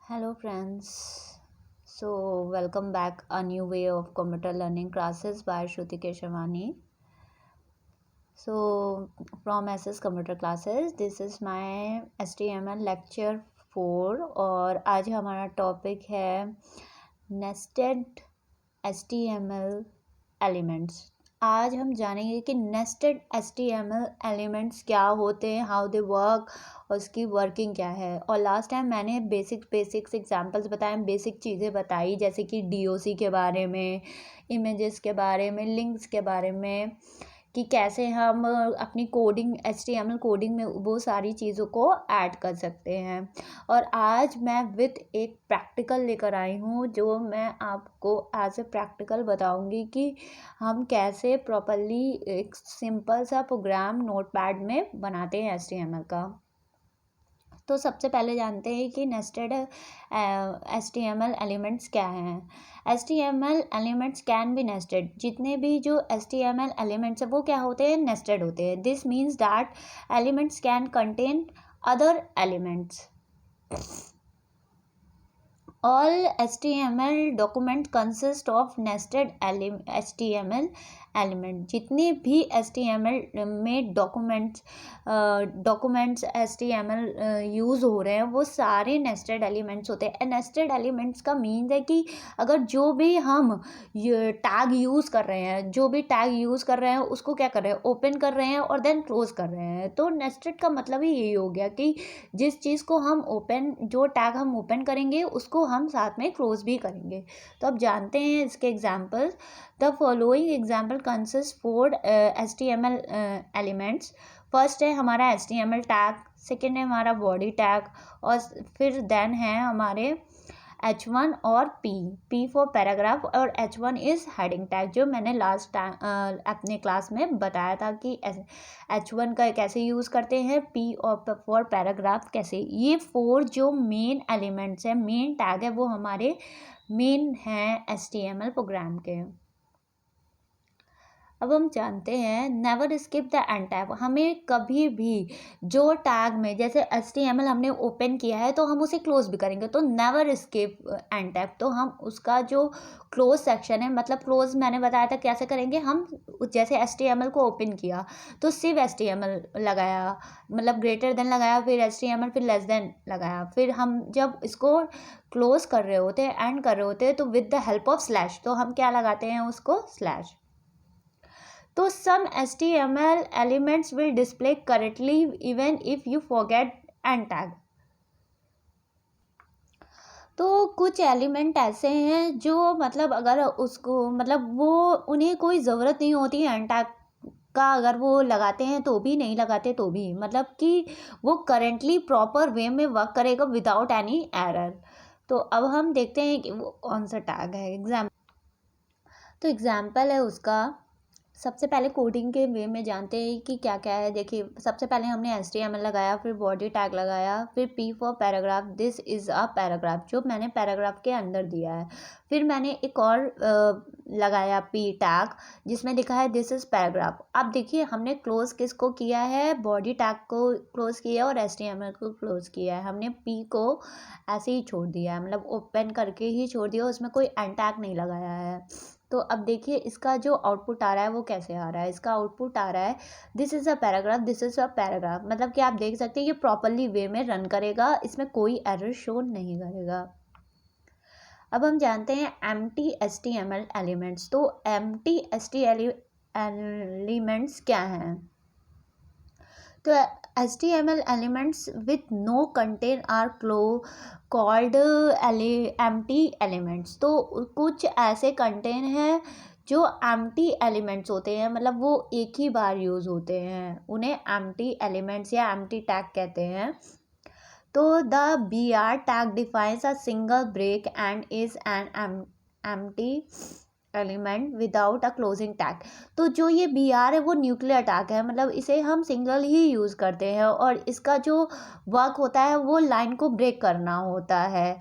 Hello friends. Welcome back a new way of computer learning classes by Shruti Keshavani. From SS Computer Classes, this is my HTML lecture 4 और आज हमारा topic है nested HTML elements. आज हम जानेंगे कि nested HTML elements क्या होते हैं, हाउ दे वर्क और उसकी वर्किंग क्या है। और लास्ट टाइम मैंने बेसिक्स एग्जांपल्स बताए, बेसिक चीज़ें बताई जैसे कि DOC के बारे में, इमेजेस के बारे में, लिंक्स के बारे में, कि कैसे हम अपनी कोडिंग HTML कोडिंग में वो सारी चीज़ों को ऐड कर सकते हैं। और आज मैं विथ एक प्रैक्टिकल लेकर आई हूँ जो मैं आपको एज ए प्रैक्टिकल बताऊँगी कि हम कैसे प्रॉपरली एक सिंपल सा प्रोग्राम नोटपैड में बनाते हैं HTML का। तो सबसे पहले जानते हैं कि नेस्टेड HTML एलिमेंट्स क्या हैं। HTML elements can be nested. जितने भी जो HTML एलिमेंट्स हैं वो क्या होते हैं, नेस्टेड होते हैं। This means that elements can contain other elements. All HTML document consist of nested HTML element. जितने भी HTML में डॉक्यूमेंट्स HTML यूज़ हो रहे हैं वो सारे नेस्टेड एलिमेंट्स होते हैं। नेस्टेड एलिमेंट्स का मीन है कि अगर जो भी हम टैग यूज़ कर रहे हैं उसको क्या कर रहे हैं, ओपन कर रहे हैं और देन क्लोज कर रहे हैं। तो नेस्टेड का मतलब ही यही हो गया कि जिस चीज़ को हम जो टैग हम ओपन करेंगे उसको हम साथ में क्लोज भी करेंगे। तो अब जानते हैं इसके examples. The following example consist 4 HTML elements. First है हमारा HTML टैग, सेकेंड है हमारा बॉडी टैग, और फिर देन है हमारे H1 और P फॉर पैराग्राफ, और H1 इज़ हेडिंग टैग, जो मैंने लास्ट टाइम अपने क्लास में बताया था कि H1 का कैसे यूज़ करते हैं, P और फॉर पैराग्राफ कैसे। ये 4 जो मेन एलिमेंट्स हैं, मेन टैग है, वो हमारे मेन हैं HTML प्रोग्राम के। अब हम जानते हैं never skip the end tag. हमें कभी भी जो टैग में जैसे HTML हमने ओपन किया है तो हम उसे क्लोज भी करेंगे, तो नेवर स्किप एंड टैग। तो हम उसका जो क्लोज सेक्शन है, मतलब क्लोज मैंने बताया था कैसे करेंगे। हम जैसे HTML को ओपन किया तो सिर्फ HTML लगाया, मतलब ग्रेटर देन लगाया, फिर HTML, फिर लेस देन लगाया। फिर हम जब इसको क्लोज कर रहे होते हैं, एंड कर रहे होते हैं, तो with the help of slash, तो हम क्या लगाते हैं उसको, स्लैश। तो some HTML elements will display correctly even if you forget end tag। तो कुछ एलिमेंट ऐसे हैं जो मतलब अगर उसको मतलब वो उन्हें कोई ज़रूरत नहीं होती एंड टैग का, अगर वो लगाते हैं तो भी, नहीं लगाते तो भी, मतलब कि वो करेंटली प्रॉपर वे में वर्क करेगा विदाउट एनी एरर। तो अब हम देखते हैं कि वो कौन सा टैग है। तो एग्जाम्पल है उसका। सबसे पहले कोडिंग के वे में जानते हैं कि क्या क्या है। देखिए, सबसे पहले हमने HTML लगाया, फिर बॉडी टैग लगाया, फिर P for paragraph, this is a paragraph, जो मैंने पैराग्राफ के अंदर दिया है। फिर मैंने एक और लगाया P टैग जिसमें लिखा है दिस इज़ पैराग्राफ। अब देखिए हमने क्लोज किसको किया है, बॉडी टैग को क्लोज किया और HTML को क्लोज किया है। हमने P को ऐसे ही छोड़ दिया है, मतलब ओपन करके ही छोड़ दिया, उसमें कोई एंड टैग नहीं लगाया है। तो अब देखिए इसका जो आउटपुट आ रहा है वो कैसे आ रहा है। इसका आउटपुट आ रहा है this is a paragraph, this is a paragraph, मतलब कि आप देख सकते हैं ये प्रॉपरली वे में रन करेगा, इसमें कोई एरर शो नहीं करेगा। अब हम जानते हैं एम्प्टी HTML एलिमेंट्स। तो एम्प्टी HTML एलिमेंट्स क्या हैं। तो HTML elements with no content are called empty elements। तो कुछ ऐसे कंटेन हैं जो empty elements होते हैं, मतलब वो एक ही बार यूज़ होते हैं, उन्हें empty elements या empty tag कहते हैं। तो the BR tag defines a single break and is an empty element without a closing tag. तो जो ये BR है वो न्यूक्लियर टैग है, मतलब इसे हम सिंगल ही यूज़ करते हैं और इसका जो वर्क होता है वो लाइन को ब्रेक करना होता है।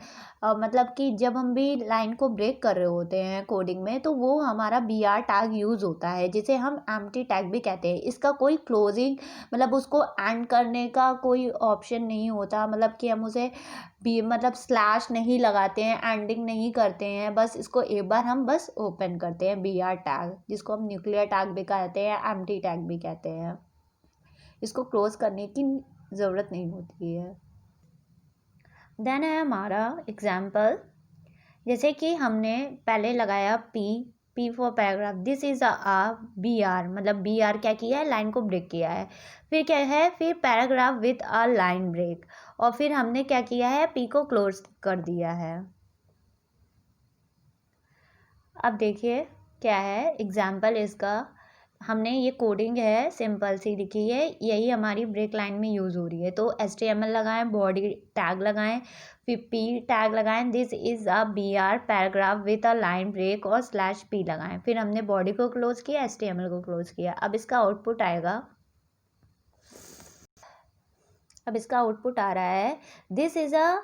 मतलब कि जब हम भी लाइन को ब्रेक कर रहे होते हैं कोडिंग में, तो वो हमारा बी आर टैग यूज़ होता है, जिसे हम एम्प्टी टैग भी कहते हैं। इसका कोई क्लोजिंग मतलब उसको एंड करने का कोई ऑप्शन नहीं होता, मतलब कि हम उसे भी मतलब स्लैश नहीं लगाते हैं, एंडिंग नहीं करते हैं, बस इसको एक बार हम बस ओपन करते हैं बी आर टैग, जिसको हम न्यूक्लियर टैग भी कहते हैं, एम्प्टी टैग भी कहते हैं। इसको क्लोज करने की ज़रूरत नहीं होती है। देन है हमारा एग्जाम्पल, जैसे कि हमने पहले लगाया P for paragraph, this is a B R, मतलब बी आर क्या किया है, लाइन को ब्रेक किया है। फिर क्या है, फिर paragraph with a line break, और फिर हमने क्या किया है, पी को क्लोज कर दिया है। अब देखिए क्या है एग्जाम्पल इसका, हमने ये कोडिंग है सिंपल सी लिखी है, यही हमारी ब्रेक लाइन में यूज़ हो रही है। तो HTML लगाएं, बॉडी टैग लगाएं, फिर पी टैग लगाएं, this is a B R paragraph with a line break, और स्लैश पी लगाएं। फिर हमने बॉडी को क्लोज किया, HTML को क्लोज किया। अब इसका आउटपुट आएगा, अब इसका आउटपुट आ रहा है, this is a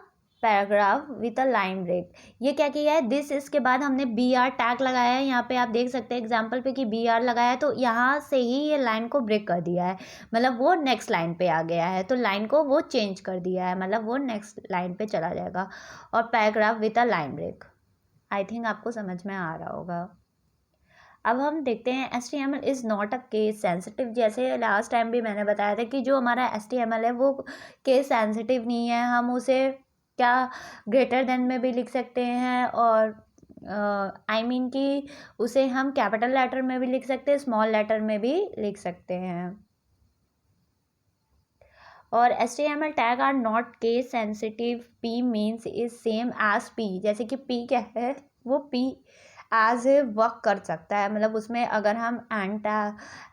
paragraph with a line break. ये क्या किया है, दिस इसके बाद हमने बी आर टैग लगाया है, यहाँ पे आप देख सकते हैं एग्जाम्पल पे कि बी आर लगाया है, तो यहाँ से ही ये लाइन को ब्रेक कर दिया है, मतलब वो नेक्स्ट लाइन पे आ गया है, तो लाइन को वो चेंज कर दिया है, मतलब वो नेक्स्ट लाइन पे चला जाएगा। और paragraph with a line break, I think आपको समझ में आ रहा होगा। अब हम देखते हैं HTML is not a case sensitive. जैसे लास्ट टाइम भी मैंने बताया था कि जो हमारा HTML है वो केस सेंसिटिव नहीं है, हम उसे क्या ग्रेटर देन में भी लिख सकते हैं, और आई मीन कि उसे हम कैपिटल लेटर में भी लिख सकते हैं, स्मॉल लेटर में भी लिख सकते हैं। और HTML tag are not case sensitive, P means is same as P, जैसे कि P क्या है, वो P एज ए वर्क कर सकता है, मतलब उसमें अगर हम एंड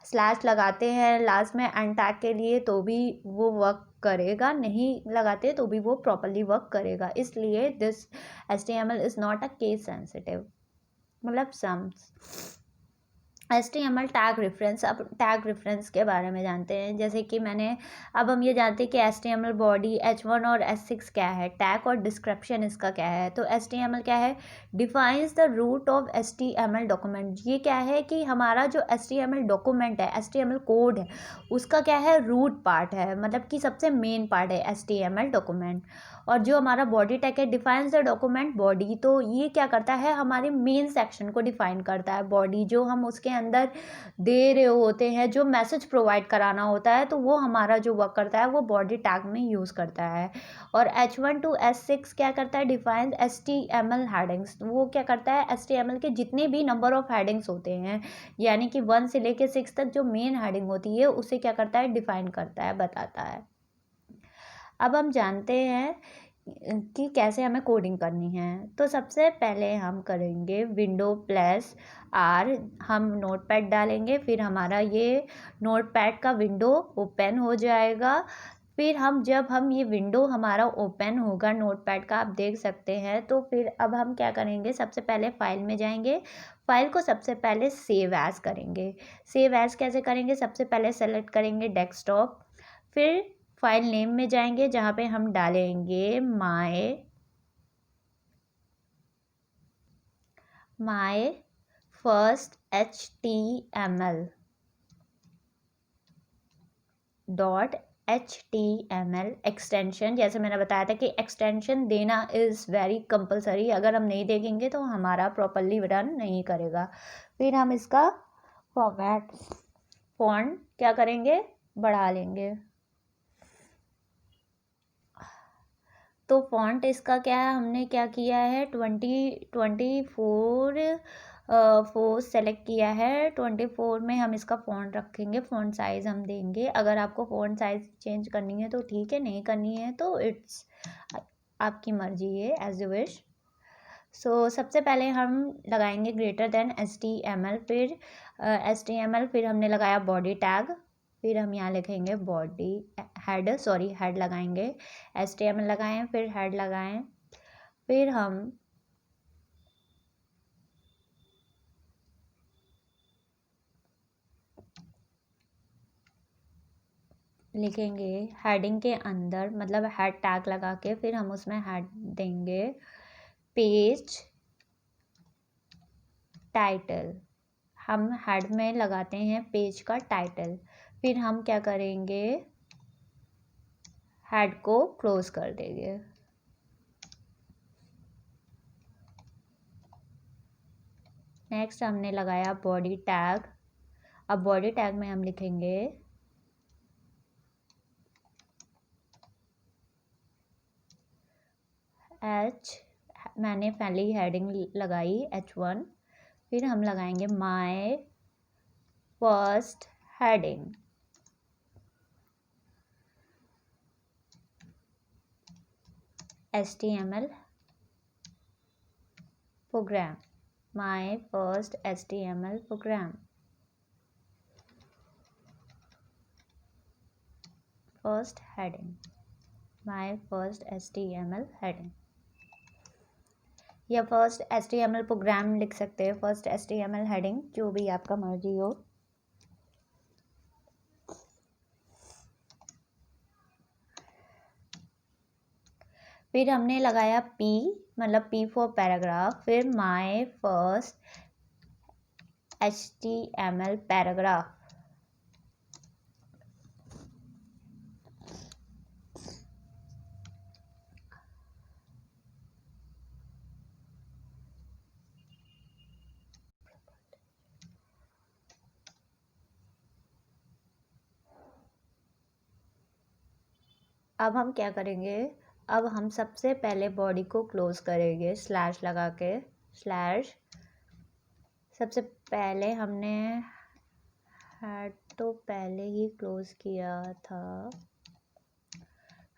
स्लैश लगाते हैं लास्ट में एंड टैग के लिए तो भी वो वर्क करेगा, नहीं लगाते तो भी वो प्रॉपरली वर्क करेगा। इसलिए this HTML is not a case sensitive, मतलब सम्स। HTML टैग रेफरेंस, अब टैग रेफरेंस के बारे में जानते हैं। जैसे कि अब हम ये जानते हैं कि HTML बॉडी H1 और H6 क्या है, टैग और डिस्क्रिप्शन इसका क्या है। तो HTML क्या है, defines the root of HTML document. ये क्या है कि हमारा जो HTML डॉक्यूमेंट है, HTML कोड है, उसका क्या है, रूट पार्ट है, मतलब कि सबसे मेन पार्ट है HTML डॉक्यूमेंट। और जो हमारा बॉडी टैग है, डिफाइंस द डॉक्यूमेंट बॉडी, तो ये क्या करता है, हमारे मेन सेक्शन को डिफाइन करता है। बॉडी जो हम उसके अंदर दे रहे होते हैं, जो मैसेज प्रोवाइड कराना होता है, तो वो हमारा जो वर्क करता है वो बॉडी टैग में यूज़ करता है। और H1 to H6 क्या करता है, डिफाइंस HTML हेडिंग्स। वो क्या करता है, HTML के जितने भी नंबर ऑफ हेडिंग्स होते हैं, यानी कि 1 से लेके 6 तक जो मेन हेडिंग होती है, उसे क्या करता है, डिफाइन करता है, बताता है। अब हम जानते हैं कि कैसे हमें कोडिंग करनी है। तो सबसे पहले हम करेंगे विंडो प्लस आर, हम नोटपैड डालेंगे, फिर हमारा ये नोटपैड का विंडो ओपन हो जाएगा। फिर जब हम ये विंडो हमारा ओपन होगा नोटपैड का, आप देख सकते हैं, तो फिर अब हम क्या करेंगे, सबसे पहले फाइल में जाएंगे, फाइल को सबसे पहले सेव एज करेंगे। सेव एज कैसे करेंगे, सबसे पहले सेलेक्ट करेंगे डेस्कटॉप, फिर फाइल नेम में जाएंगे जहाँ पे हम डालेंगे my first HTML dot HTML extension. जैसे मैंने बताया था कि एक्सटेंशन देना इज़ वेरी कंपलसरी, अगर हम नहीं देखेंगे तो हमारा प्रॉपरली रन नहीं करेगा। फिर हम इसका फॉन्ट क्या करेंगे, बढ़ा लेंगे। तो फॉन्ट इसका क्या है, हमने क्या किया है, 4 सेलेक्ट किया है, 24 में हम इसका फॉन्ट रखेंगे। फॉन्ट साइज़ हम देंगे, अगर आपको फॉन्ट साइज़ चेंज करनी है तो ठीक है, नहीं करनी है तो इट्स आपकी मर्जी है, एज यू विश। सो सबसे पहले हम लगाएंगे ग्रेटर देन HTML, फिर HTML, फिर हमने लगाया बॉडी टैग, फिर हम यहाँ लिखेंगे बॉडी हेड लगाएंगे, HTML लगाएं, फिर हेड लगाएं, फिर हम लिखेंगे हेडिंग के अंदर, मतलब हेड टैग लगा के फिर हम उसमें हेड देंगे, पेज टाइटल, हम हेड में लगाते हैं पेज का टाइटल। फिर हम क्या करेंगे, हेड को क्लोज कर देंगे। नेक्स्ट हमने लगाया बॉडी टैग। अब बॉडी टैग में हम लिखेंगे H, मैंने पहले ही हेडिंग लगाई H1। फिर हम लगाएंगे my first heading, HTML program, my first HTML program, first heading, my first HTML heading, या फर्स्ट HTML प्रोग्राम लिख सकते हैं, फर्स्ट HTML हेडिंग, जो भी आपका मर्जी हो। फिर हमने लगाया P, मतलब P फॉर पैराग्राफ। फिर माय फर्स्ट HTML पैराग्राफ। अब हम क्या करेंगे, अब हम सबसे पहले बॉडी को क्लोज करेंगे स्लैश लगा के, स्लैश। सबसे पहले हमने हेड तो पहले ही क्लोज किया था,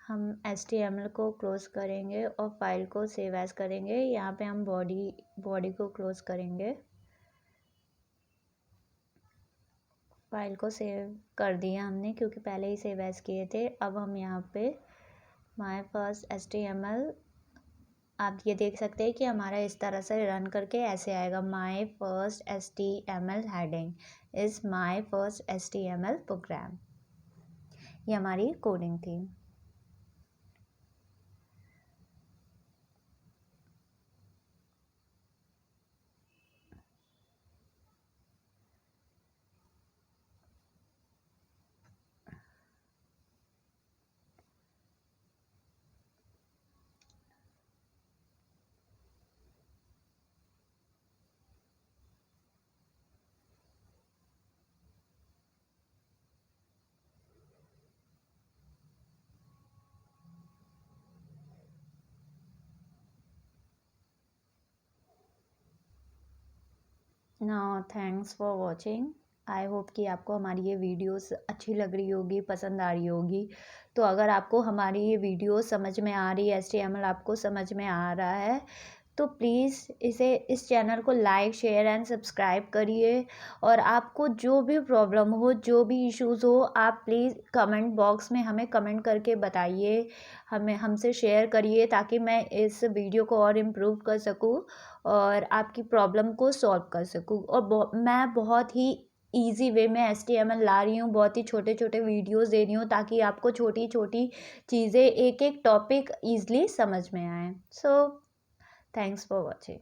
हम HTML को क्लोज करेंगे और फाइल को सेव एज करेंगे। यहाँ पे हम बॉडी को क्लोज करेंगे, फाइल को सेव कर दिया हमने क्योंकि पहले ही सेव एज किए थे। अब हम यहाँ पे माय फर्स्ट HTML, आप ये देख सकते हैं कि हमारा इस तरह से रन करके ऐसे आएगा, my first HTML heading is my first HTML program. ये हमारी कोडिंग थी। Now thanks for watching. I hope कि आपको हमारी ये वीडियोस अच्छी लग रही होगी, पसंद आ रही होगी। तो अगर आपको हमारी ये वीडियो समझ में आ रही है, HTML आपको समझ में आ रहा है, तो प्लीज़ इस चैनल को लाइक शेयर एंड सब्सक्राइब करिए। और आपको जो भी प्रॉब्लम हो, जो भी इश्यूज़ हो, आप प्लीज़ कमेंट बॉक्स में हमें कमेंट करके बताइए, हमसे शेयर करिए, ताकि मैं इस वीडियो को और इम्प्रूव कर सकूँ और आपकी प्रॉब्लम को सॉल्व कर सकूँ। और मैं बहुत ही ईजी वे में HTML ला रही हूँ, बहुत ही छोटे छोटे वीडियोस दे रही हूँ, ताकि आपको छोटी छोटी चीज़ें, एक एक टॉपिक ईज़िली समझ में आए। So thanks for watching.